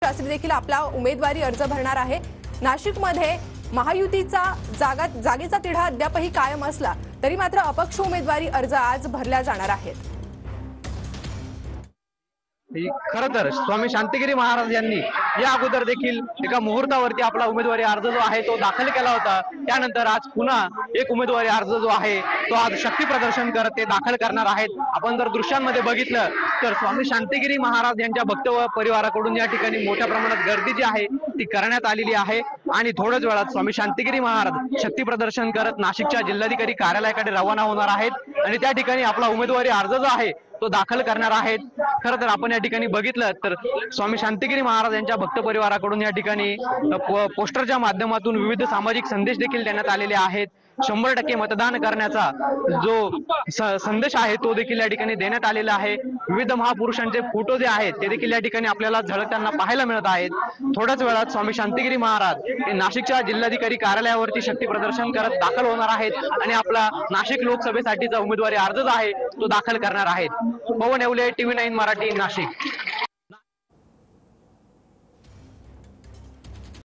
शास्त्री देखील आपला उमेदवारी अर्ज भरणार आहे। नाशिकमध्ये महायुतीचा जागेचा तिढा अद्यापही कायम असला तरी मात्र अपक्ष उमेदवारी अर्ज आज भरल्या जाणार आहेत। खरं तर स्वामी शांतिगिरी महाराज यांनी या अगोदर देखील एका मुहूर्तावरती आपला उमेदवारी अर्ज जो आहे तो दाखल केला होता। त्यानंतर आज पुन्हा एक उमेदवारी अर्ज जो आहे तो आज शक्ती प्रदर्शन करत ते दाखल करणार आहेत। आपण जर दृश्यांमध्ये बघितलं तर स्वामी शांतिगिरी महाराज यांच्या भक्त परिवाराकडून या ठिकाणी मोठ्या प्रमाणात गर्दी जी आहे ती करण्यात आलेली आहे आणि थोड्याच वेळात स्वामी शांतिगिरी महाराज शक्ती प्रदर्शन करत नाशिकच्या जिल्हाधिकारी कार्यालयाकडे रवाना होणार आहेत आणि त्या ठिकाणी आपला उमेदवारी अर्ज जो आहे तो दाखल करणार आहेत। खरं तर आपण या ठिकाणी बघितलं तर स्वामी शांतिगिरी महाराज यांच्या भक्त परिवाराकडून या ठिकाणी पोस्टरच्या माध्यमातून विविध सामाजिक संदेश देखील देण्यात आलेले आहेत। 100% मतदान करण्याचा जो संदेश आहे तो देखील या ठिकाणी देण्यात आलेला आहे। विविध महापुरुषांचे फोटो जे आहेत ते देखील या ठिकाणी आपल्याला झळकताना पाहायला मिळत आहेत। थोड्याच वेळात स्वामी शांतिगिरी महाराज हे नाशिकच्या जिल्हाधिकारी कार्यालयावरती शक्ती प्रदर्शन करत दाखल होणार आहेत आणि आपला नाशिक लोकसभेसाठीचा उमेदवारी अर्ज आहे तो दाखल करणार आहेत। पवन येवले, TV9 मराठी, नाशिक।